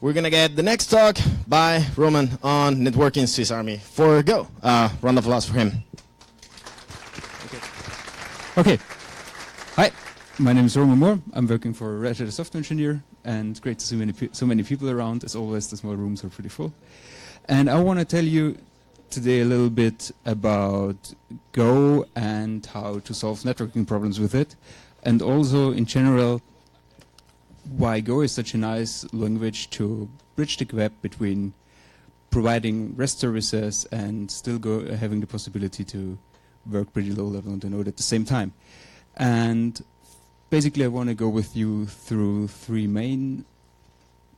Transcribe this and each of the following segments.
We're going to get the next talk by Roman on networking Swiss Army for Go. Round of applause for him. Okay. Hi, my name is Roman Mohr. I'm working for Red Hat as software engineer, and great to see so many people around. As always, the small rooms are pretty full. And I want to tell you today a little bit about Go and how to solve networking problems with it, and also in general why Go is such a nice language to bridge the gap between providing REST services and still having the possibility to work pretty low level on the node at the same time. And basically I want to go with you through three main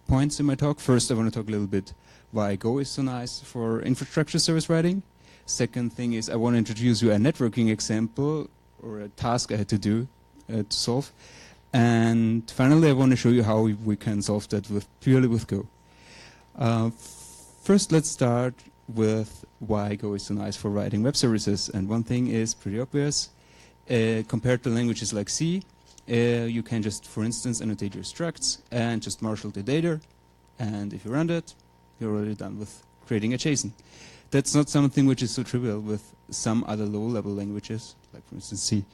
points in my talk. First, I want to talk a little bit why Go is so nice for infrastructure service writing. Second thing is I want to introduce you a networking example or a task I had to do to solve. And finally, I want to show you how we can solve that purely with Go. First, let's start with why Go is so nice for writing web services. And one thing is pretty obvious. Compared to languages like C, you can just, for instance, annotate your structs and just marshal the data. And if you run that, you're already done with creating a JSON. That's not something which is so trivial with some other low-level languages, like for instance C.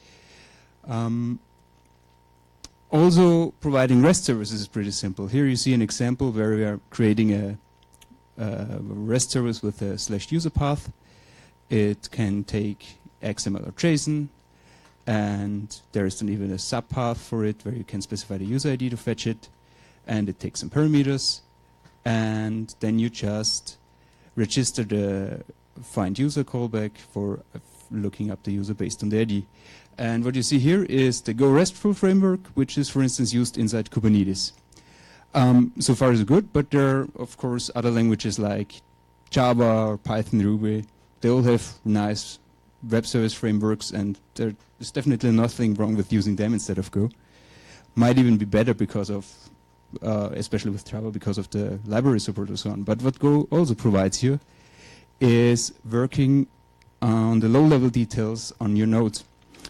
Also, providing REST services is pretty simple. Here you see an example where we are creating a REST service with a /user path. It can take XML or JSON, and there is then even a subpath for it where you can specify the user ID to fetch it, and it takes some parameters, and then you just register the find user callback for looking up the user based on the ID. And what you see here is the Go RESTful framework, which is, for instance, used inside Kubernetes. So far so good, but there are, of course, other languages like Java or Python, Ruby. They all have nice web service frameworks, and there is definitely nothing wrong with using them instead of Go. Might even be better because of, especially with Java, because of the library support and so on. But what Go also provides here is working on the low-level details on your nodes.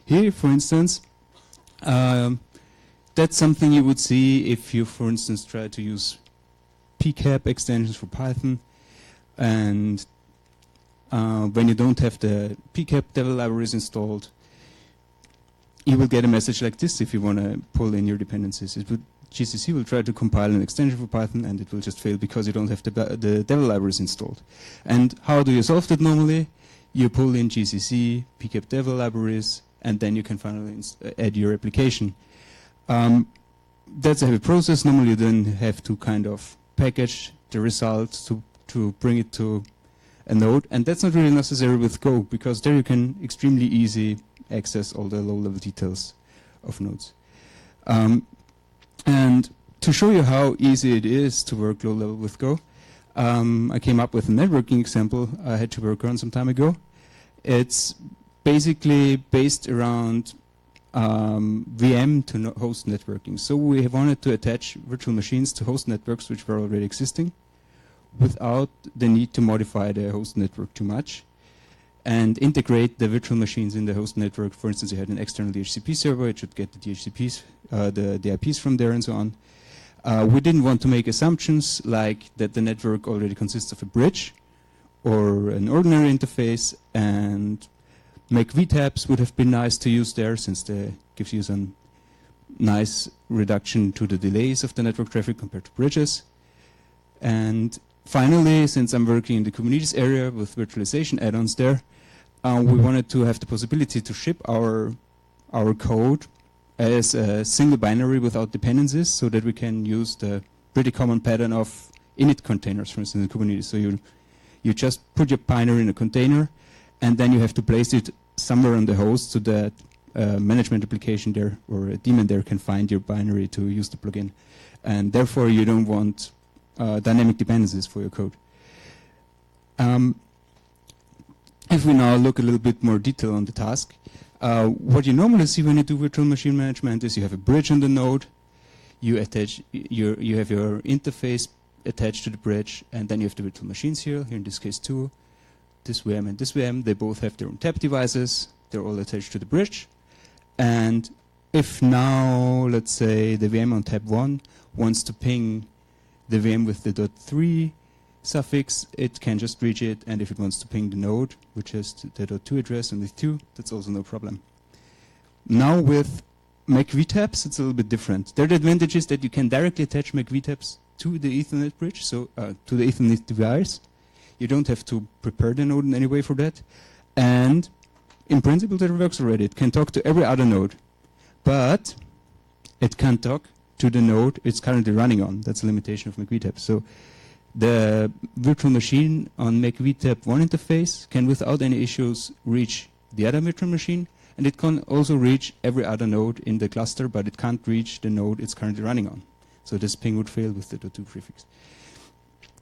Here, for instance, that's something you would see if you, for instance, try to use pcap extensions for Python. And when you don't have the pcap devel libraries installed, you will get a message like this if you want to pull in your dependencies. GCC will try to compile an extension for Python, and it will just fail because you don't have the devel libraries installed. And how do you solve that normally? You pull in GCC, pcap devel libraries, and then you can finally add your application. That's a heavy process. Normally you then have to kind of package the results to bring it to a node, and that's not really necessary with Go, because there you can extremely easy access all the low-level details of nodes. And to show you how easy it is to work low-level with Go, I came up with a networking example I had to work on some time ago. It's basically based around VM to host networking. So we wanted to attach virtual machines to host networks which were already existing without the need to modify the host network too much and integrate the virtual machines in the host network. For instance, you had an external DHCP server, it should get the DHCPs, the IPs from there and so on. We didn't want to make assumptions like that the network already consists of a bridge or an ordinary interface, and make VTAPs would have been nice to use there, since they gives you some nice reduction to the delays of the network traffic compared to bridges. And finally, since I'm working in the Kubernetes area with virtualization add-ons there, we wanted to have the possibility to ship our code as a single binary without dependencies, so that we can use the pretty common pattern of init containers, for instance, in Kubernetes. So you just put your binary in a container, and then you have to place it somewhere on the host so that management application there or a daemon there can find your binary to use the plugin. And therefore, you don't want dynamic dependencies for your code. If we now look a little bit more detail on the task, what you normally see when you do virtual machine management is you have a bridge on the node, you attach you have your interface attached to the bridge, and then you have the virtual machines here in this case two, this VM and this VM. They both have their own tab devices, they're all attached to the bridge. And if now, let's say, the VM on tab 1 wants to ping the VM with the .3 suffix, it can just reach it, and if it wants to ping the node, which has the .2 address and the 2, that's also no problem. Now with Mac VTAPs, it's a little bit different. There are the advantages that you can directly attach Mac VTAPs to the Ethernet bridge, so to the Ethernet device. You don't have to prepare the node in any way for that. And in principle, that works already. It can talk to every other node, but it can't talk to the node it's currently running on. That's a limitation of Mac VTAP. So the virtual machine on Mac VTAP 1 interface can, without any issues, reach the other virtual machine, and it can also reach every other node in the cluster, but it can't reach the node it's currently running on. So this ping would fail with the .2 prefix.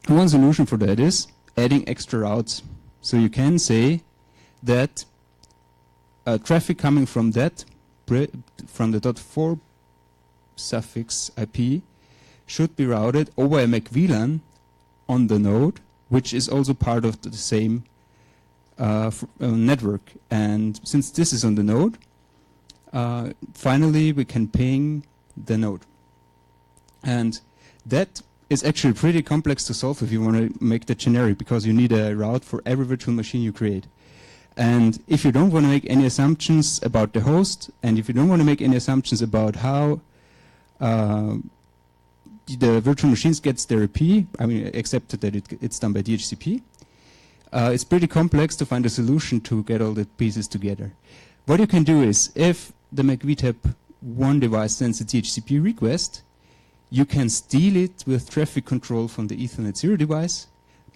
One solution for that is adding extra routes. So you can say that traffic coming from that, from the .4 suffix IP, should be routed over a Mac VLAN on the node, which is also part of the same network. And since this is on the node, finally we can ping the node. And that is actually pretty complex to solve if you want to make that generic, because you need a route for every virtual machine you create. And if you don't want to make any assumptions about the host, and if you don't want to make any assumptions about how the virtual machines gets their IP, I mean, except that it's done by DHCP, it's pretty complex to find a solution to get all the pieces together. What you can do is, if the Mac VTAP 1 device sends a DHCP request, you can steal it with traffic control from the Ethernet 0 device,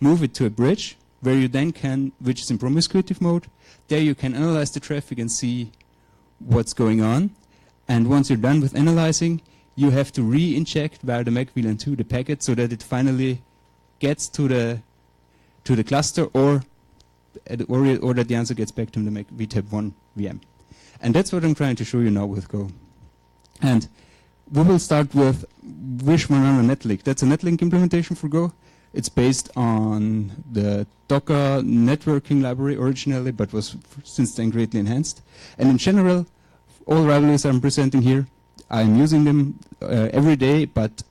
move it to a bridge, where you then can, which is in promiscuous mode, there you can analyze the traffic and see what's going on. And once you're done with analyzing, you have to re-inject via the Mac VLAN 2 the packet so that it finally gets to the cluster, or that the answer gets back to the Mac VTAP 1 VM. And that's what I'm trying to show you now with Go. And we will start with Wish1 Netlink. That's a Netlink implementation for Go. It's based on the Docker networking library originally, but was since then greatly enhanced. And in general, all libraries I'm presenting here, I'm using them every day, but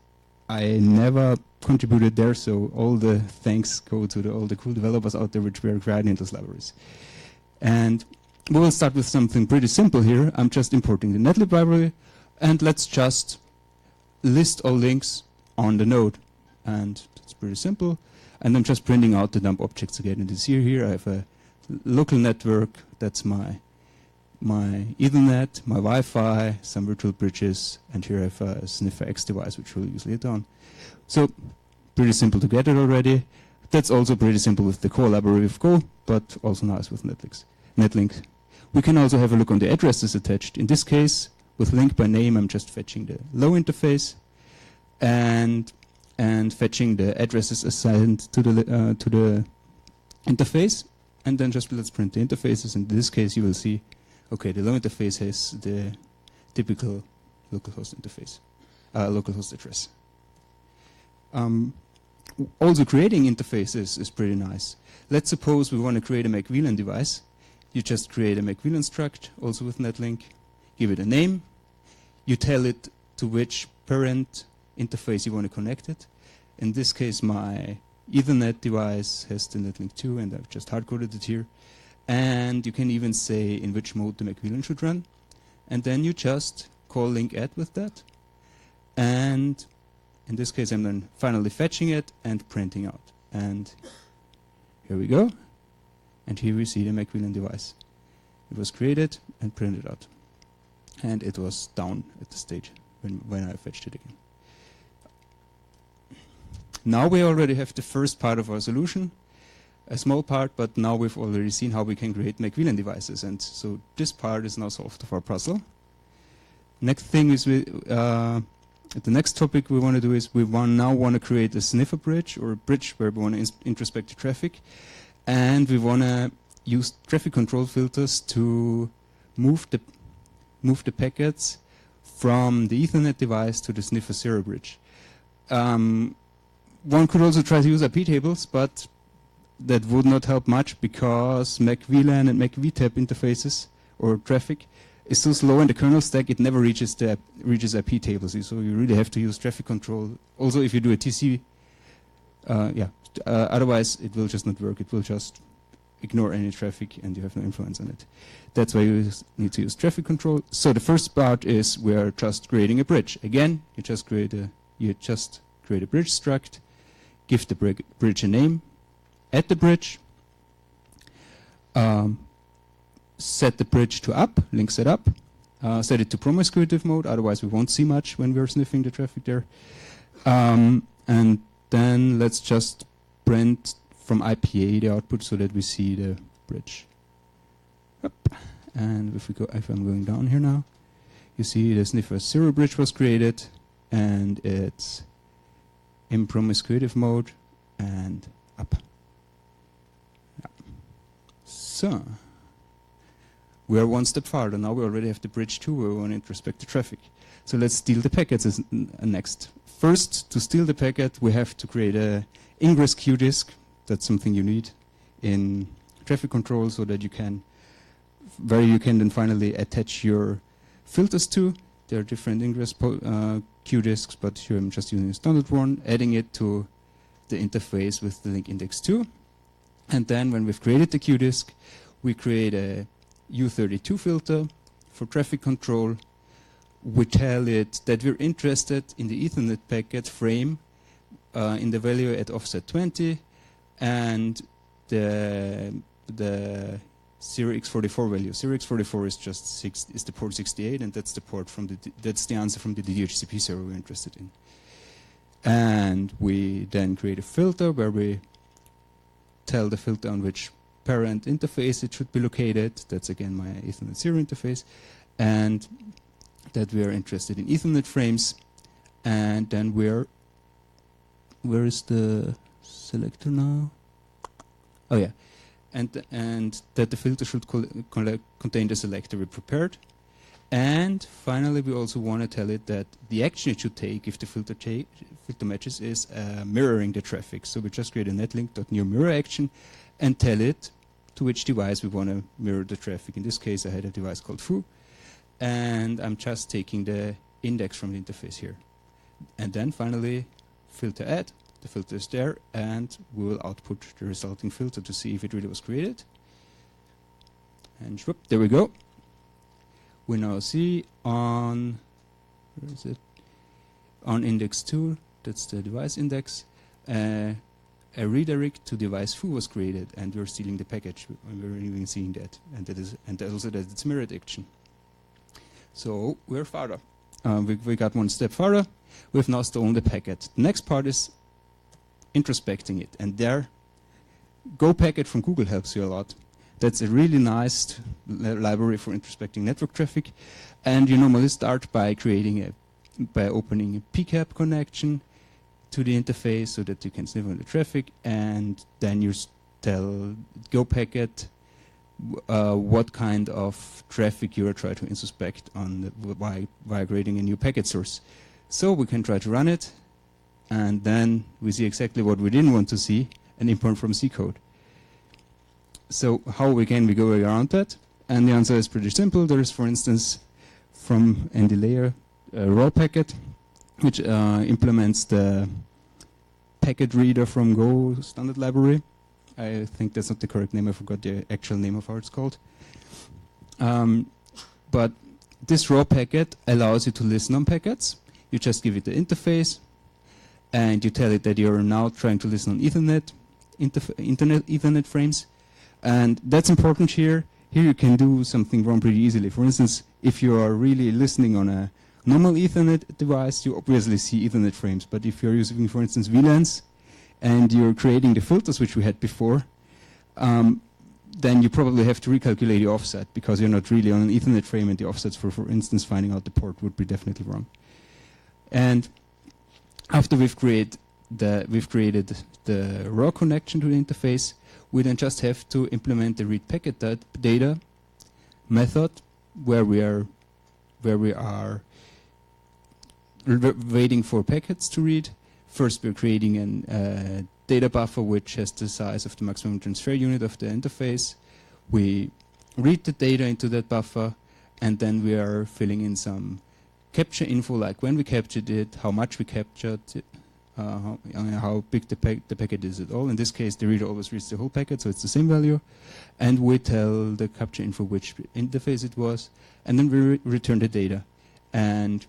I never contributed there, so all the thanks go to all the cool developers out there which were creating those libraries. And we will start with something pretty simple here. I'm just importing the netlib library, and let's just list all links on the node. And it's pretty simple. And I'm just printing out the dump objects again. And you see here I have a local network, that's my Ethernet, my Wi-Fi, some virtual bridges, and here I have a Sniffer X device, which we'll use later on. So, pretty simple to get it already. That's also pretty simple with the core library with Go, but also nice with Netlink. We can also have a look on the addresses attached. In this case, with link by name, I'm just fetching the low interface and fetching the addresses assigned to the interface, and then just let's print the interfaces. In this case, you will see, okay, the low interface has the typical localhost interface, localhost address. Also, creating interfaces is pretty nice. Let's suppose we want to create a Mac VLAN device. You just create a Mac VLAN struct, also with Netlink. Give it a name. You tell it to which parent interface you want to connect it. In this case, my Ethernet device has the Netlink 2, and I've just hard-coded it here. And you can even say in which mode the Mac VLAN should run. And then you just call link add with that. And in this case, I'm then finally fetching it and printing out. And here we go. And here we see the Mac VLAN device. It was created and printed out. And it was down at the stage when I fetched it again. Now we already have the first part of our solution. A small part, but now we've already seen how we can create Mac VLAN devices. And so this part is now solved of our puzzle. Next thing is the next topic we want to do is we now want to create a sniffer bridge, or a bridge where we want to introspect the traffic. And we want to use traffic control filters to move the packets from the Ethernet device to the Sniffer 0 bridge. One could also try to use IP tables, but that would not help much because Mac VLAN and Mac VTAP interfaces or traffic is so slow in the kernel stack, it never reaches IP tables. So you really have to use traffic control. Also, if you do a TC, otherwise it will just not work. It will just ignore any traffic, and you have no influence on it. That's why you need to use traffic control. So the first part is we're just creating a bridge. Again, you just create a bridge struct, give the bridge a name, add the bridge, set the bridge to up, link set up, set it to promiscuous mode, otherwise we won't see much when we're sniffing the traffic there. And then let's just print from IPA the output so that we see the bridge. Up. And if I'm going down here now, you see the sniffer 0 bridge was created, and it's in promiscuous mode and up. Yeah. So we're one step farther. Now we already have the bridge 2 where we want to introspect the traffic. So let's steal the packets as next. First, to steal the packet, we have to create a ingress queue disk. That's something you need in traffic control so that you can then finally attach your filters to. There are different ingress queue disks, but here I'm just using a standard one, adding it to the interface with the link index 2. And then when we've created the queue disk, we create a U32 filter for traffic control. We tell it that we're interested in the Ethernet packet frame in the value at offset 20 and the 0x44 value. 0x44 is just is the port 68, and that's the port that's the answer from the DHCP server we're interested in. And we then create a filter where we tell the filter on which parent interface it should be located. That's again my Ethernet 0 interface, and that we are interested in Ethernet frames. And then where is the selector now? Oh yeah, and that the filter should contain the selector we prepared. And finally, we also want to tell it that the action it should take if the filter matches is mirroring the traffic. So we just create a netlink.new mirror action and tell it to which device we want to mirror the traffic. In this case, I had a device called foo, and I'm just taking the index from the interface here. And then finally, filter add. The filter is there, and we will output the resulting filter to see if it really was created. And whoop, there we go. We now see on, where is it? On index 2, that's the device index, a redirect to device foo was created, and we're stealing the package. We're even seeing that, and also that it's mirrored action. So we're farther. We got one step farther. We've now stolen the packet. The next part is introspecting it, and there, Go Packet from Google helps you a lot. That's a really nice library for introspecting network traffic, and you normally start by opening a PCAP connection to the interface so that you can sniff on the traffic, and then you tell Go Packet what kind of traffic you are trying to introspect on by creating a new packet source. So we can try to run it, and then we see exactly what we didn't want to see, an import from C code. So how can we go around that? And the answer is pretty simple. There is, for instance, from ND layer, a raw packet, which implements the packet reader from Go standard library. I think that's not the correct name. I forgot the actual name of how it's called. But this raw packet allows you to listen on packets. You just give it the interface, and you tell it that you're now trying to listen on Ethernet frames. And that's important here. Here you can do something wrong pretty easily. For instance, if you are really listening on a normal Ethernet device, you obviously see Ethernet frames. But if you're using, for instance, VLANs, and you're creating the filters which we had before, then you probably have to recalculate the offset because you're not really on an Ethernet frame, and the offsets for instance, finding out the port would be definitely wrong. And after we've created the raw connection to the interface, we then just have to implement the read packet data method where we are waiting for packets to read. First, we're creating a data buffer which has the size of the maximum transfer unit of the interface. We read the data into that buffer, and then we are filling in some capture info, like when we captured it, how much we captured it, how big the packet is at all. In this case, the reader always reads the whole packet, so it's the same value. And we tell the capture info which interface it was, and then we return the data. And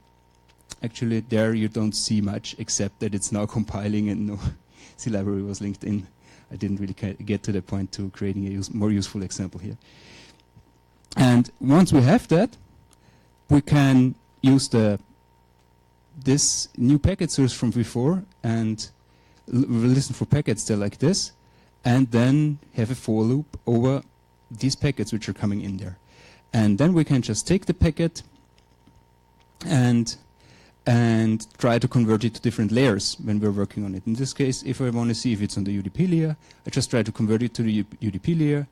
actually, there you don't see much, except that it's now compiling and no C library was linked in. I didn't really get to the point to creating a more useful example here. And once we have that, we can use this new packet source from before and listen for packets there like this, and then have a for loop over these packets which are coming in there. And then we can just take the packet and try to convert it to different layers when we're working on it. In this case, if I want to see if it's on the UDP layer, I just try to convert it to the UDP layer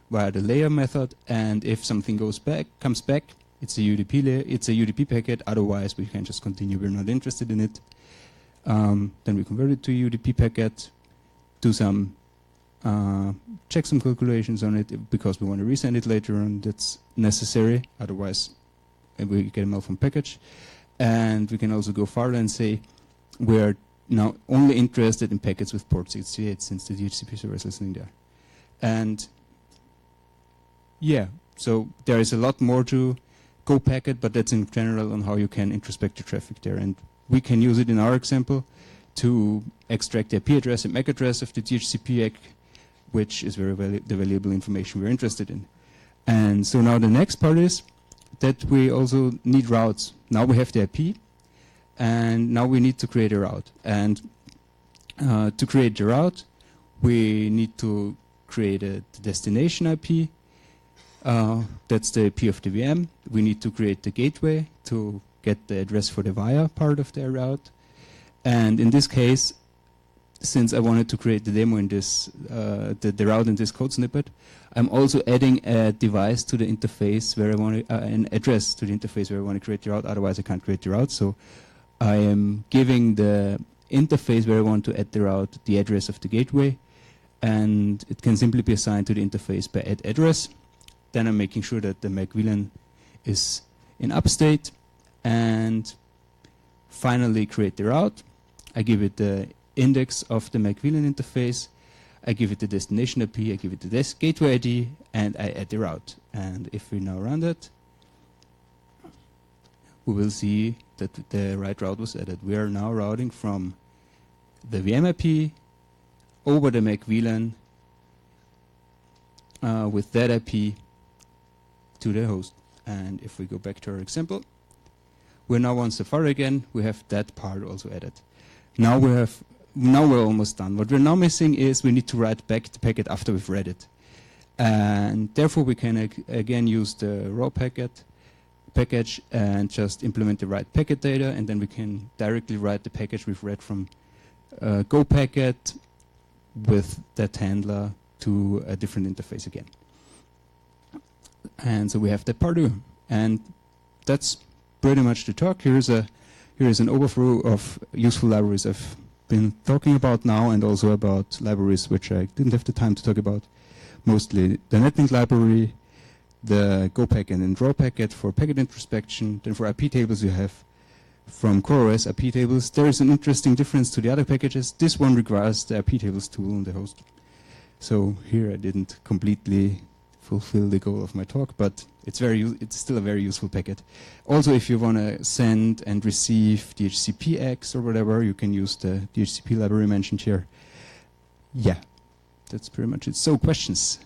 via the layer method, and if something comes back, it's a UDP layer, it's a UDP packet, otherwise we can just continue, we're not interested in it. Then we convert it to a UDP packet, do some, check some calculations on it, because we want to resend it later on, that's necessary, otherwise we get a malformed package. And we can also go farther and say we're now only interested in packets with port 68 since the DHCP server is listening there. And yeah, so there is a lot more to Go packet, but that's in general on how you can introspect your traffic there. And we can use it in our example to extract the IP address and MAC address of the DHCP ACK, which is very the valuable information we're interested in. And so now the next part is that we also need routes. Now we have the IP, and now we need to create a route. And to create the route, we need to create a destination IP. That's the IP of the VM. We need to create the gateway to get the address for the via part of the route. And in this case, since I wanted to create the demo in this, the route in this code snippet, I'm also adding a device to the interface where I want to, an address to the interface where I want to create the route. Otherwise, I can't create the route. So I am giving the interface where I want to add the route the address of the gateway, and it can simply be assigned to the interface by add address. Then I'm making sure that the MAC VLAN is in upstate, and finally create the route. I give it the index of the MAC VLAN interface. I give it the destination IP. I give it the gateway ID, and I add the route. And if we now run that, we will see that the right route was added. We are now routing from the VM IP over the MAC VLAN with that IP to the host. And if we go back to our example, we're now on Safari again. We have that part also added. Now we're almost done. What we're now missing is we need to write back the packet after we've read it. And therefore we can again use the raw package and just implement the write packet data, and then we can directly write the package we've read from Go packet with that handler to a different interface again. And so we have that part done. And that's pretty much the talk. Here is an overview of useful libraries I've been talking about now, and also about libraries which I didn't have the time to talk about. Mostly the netlink library, the Go packet and draw packet for packet introspection. Then for IP tables you have from CoreOS IP tables. There is an interesting difference to the other packages. This one requires the IP tables tool on the host. So here I didn't completely fulfill the goal of my talk, but it's still a very useful packet. Also, if you want to send and receive DHCPX or whatever, you can use the DHCP library mentioned here. Yeah, that's pretty much it. So, questions?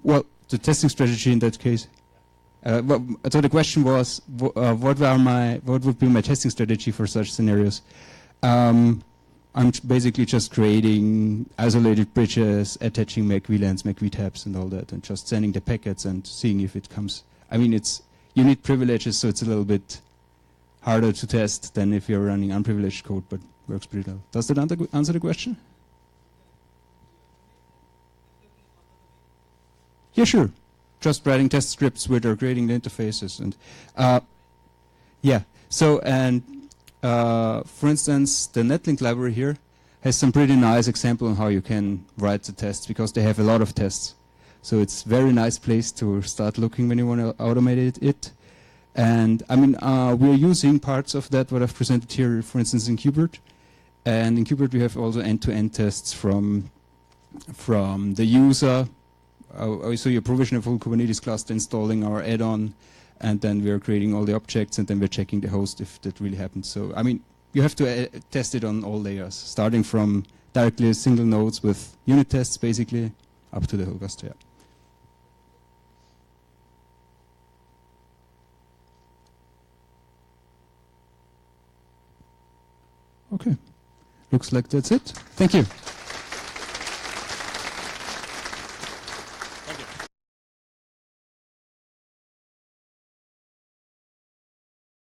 Well, the testing strategy in that case. So the question was, what would be my testing strategy for such scenarios? I'm basically just creating isolated bridges, attaching MAC VLANs, MAC VTabs, and all that, and just sending the packets and seeing if it comes. I mean, you need privileges, so it's a little bit harder to test than if you're running unprivileged code, but works pretty well. Does that answer the question? Yeah, sure. Just writing test scripts which are creating the interfaces, and yeah. So, and for instance, the netlink library here has some pretty nice example on how you can write the tests, because they have a lot of tests. So it's very nice place to start looking when you want to automate it. And I mean, we're using parts of that what I've presented here, for instance, in KubeVirt. And in KubeVirt we have also end-to-end tests from the user. So you provision a full Kubernetes cluster, installing our add-on, and then we're creating all the objects, and then we're checking the host if that really happens. So I mean, you have to test it on all layers, starting from directly single nodes with unit tests, basically, up to the whole cluster. Yeah. Okay, looks like that's it. Thank you.